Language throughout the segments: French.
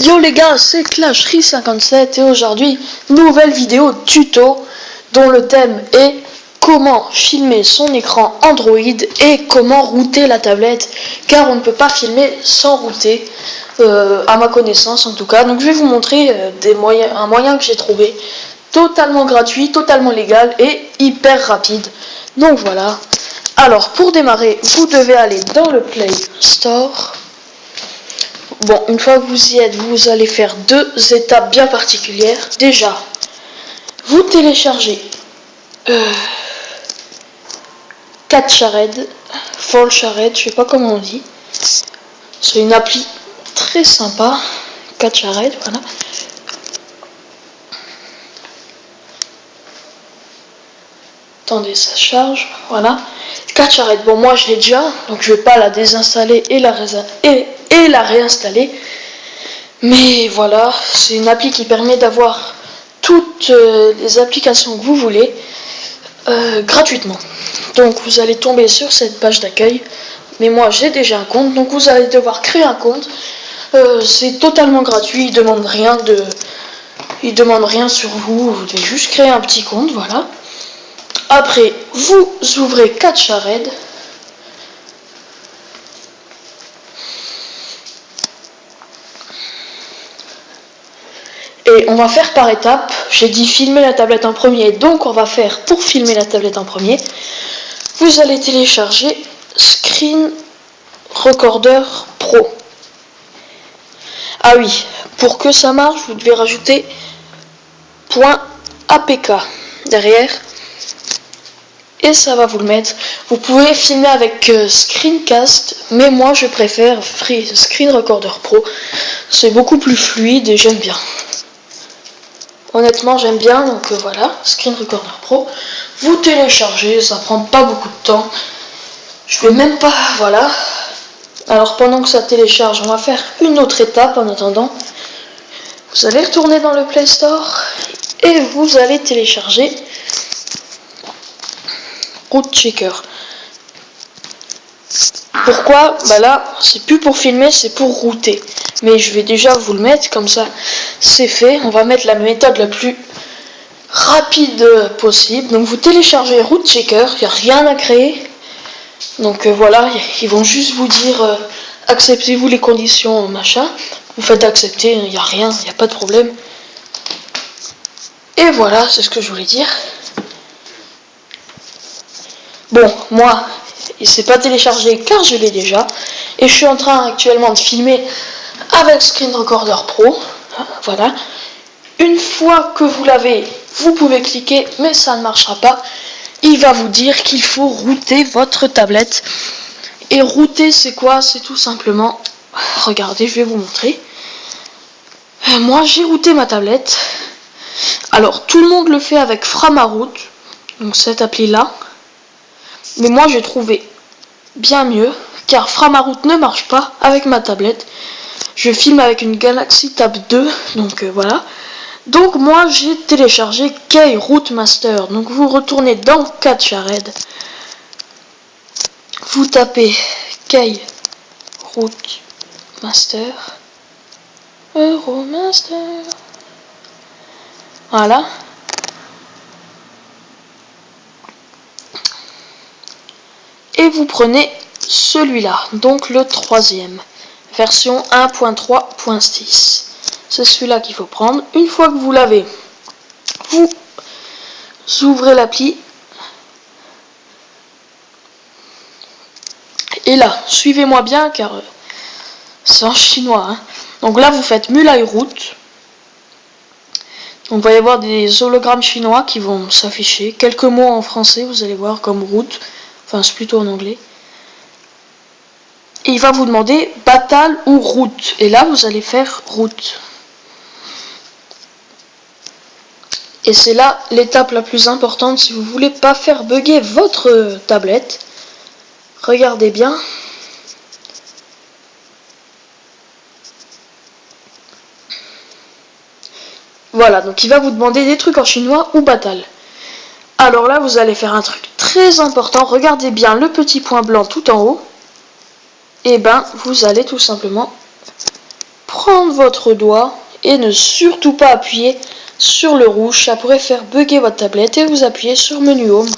Yo les gars, c'est Clashery57 et aujourd'hui, nouvelle vidéo tuto dont le thème est comment filmer son écran Android et comment router la tablette, car on ne peut pas filmer sans router, à ma connaissance en tout cas. Donc je vais vous montrer un moyen que j'ai trouvé totalement gratuit, totalement légal et hyper rapide. Donc voilà. Alors pour démarrer, vous devez aller dans le Play Store. Bon, une fois que vous y êtes, vous allez faire deux étapes bien particulières. Déjà, vous téléchargez Catchared, Foldshared, je sais pas comment on dit. C'est une appli très sympa, Catchared, voilà. Attendez, ça charge, voilà. Catchared, bon moi je l'ai déjà, donc je vais pas la désinstaller et la réinstaller. Mais voilà, c'est une appli qui permet d'avoir toutes les applications que vous voulez gratuitement. Donc vous allez tomber sur cette page d'accueil. Mais moi j'ai déjà un compte, donc vous allez devoir créer un compte. C'est totalement gratuit, il demande rien sur vous, vous devez juste créer un petit compte, voilà. Après, vous ouvrez Catchared. Et on va faire par étapes. J'ai dit filmer la tablette en premier, donc on va faire pour filmer la tablette en premier. Vous allez télécharger Screen Recorder Pro. Ah oui, pour que ça marche, vous devez rajouter .apk derrière. Et ça va vous le mettre. Vous pouvez filmer avec Screencast, mais moi je préfère Screen Recorder Pro. C'est beaucoup plus fluide et j'aime bien. Honnêtement j'aime bien, donc voilà, Screen Recorder Pro. Vous téléchargez, ça prend pas beaucoup de temps. Je vais même pas, voilà. Alors pendant que ça télécharge, on va faire une autre étape en attendant. Vous allez retourner dans le Play Store et vous allez télécharger Route Checker. Pourquoi? Bah là, c'est plus pour filmer, c'est pour router. Mais je vais déjà vous le mettre, comme ça c'est fait. On va mettre la méthode la plus rapide possible. Donc vous téléchargez Route Checker, il n'y a rien à créer. Donc voilà, ils vont juste vous dire acceptez-vous les conditions, machin. Vous faites accepter, il n'y a rien, il n'y a pas de problème. Et voilà, c'est ce que je voulais dire. Bon, moi, il s'est pas téléchargé car je l'ai déjà. Et je suis en train actuellement de filmer avec Screen Recorder Pro. Voilà. Une fois que vous l'avez, vous pouvez cliquer, mais ça ne marchera pas. Il va vous dire qu'il faut router votre tablette. Et router, c'est quoi? C'est tout simplement... Regardez, je vais vous montrer. Moi, j'ai routé ma tablette. Alors, tout le monde le fait avec Framaroot. Donc, cette appli-là. Mais moi j'ai trouvé bien mieux, car Framaroot ne marche pas avec ma tablette. Je filme avec une Galaxy Tab 2, donc voilà. Donc moi j'ai téléchargé Key Routemaster. Donc vous retournez dans Catchared. Vous tapez Key Routemaster. Euromaster. Voilà. Et vous prenez celui-là, donc le troisième, version 1.3.6. C'est celui-là qu'il faut prendre. Une fois que vous l'avez, vous ouvrez l'appli. Et là, suivez-moi bien car c'est en chinois. Hein. Donc là, vous faites Mulai Route. Donc il va y avoir des hologrammes chinois qui vont s'afficher. Quelques mots en français, vous allez voir, comme route. Enfin, c'est plutôt en anglais. Et il va vous demander Batal ou route. Et là, vous allez faire route. Et c'est là l'étape la plus importante si vous voulez pas faire bugger votre tablette. Regardez bien. Voilà, donc il va vous demander des trucs en chinois ou Batal. Alors là, vous allez faire un truc très important. Regardez bien le petit point blanc tout en haut. Et ben, vous allez tout simplement prendre votre doigt et ne surtout pas appuyer sur le rouge, ça pourrait faire bugger votre tablette, et vous appuyez sur menu home.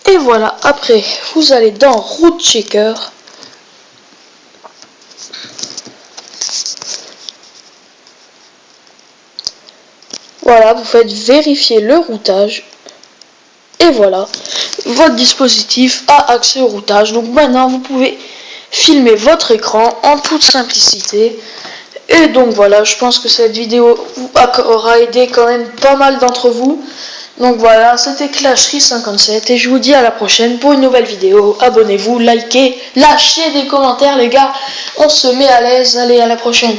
Et voilà, après vous allez dans route checker. Voilà, vous faites vérifier le routage. Et voilà, votre dispositif a accès au routage. Donc maintenant, vous pouvez filmer votre écran en toute simplicité. Et donc voilà, je pense que cette vidéo aura aidé quand même pas mal d'entre vous. Donc voilà, c'était Clashery57 et je vous dis à la prochaine pour une nouvelle vidéo. Abonnez-vous, likez, lâchez des commentaires les gars. On se met à l'aise. Allez, à la prochaine.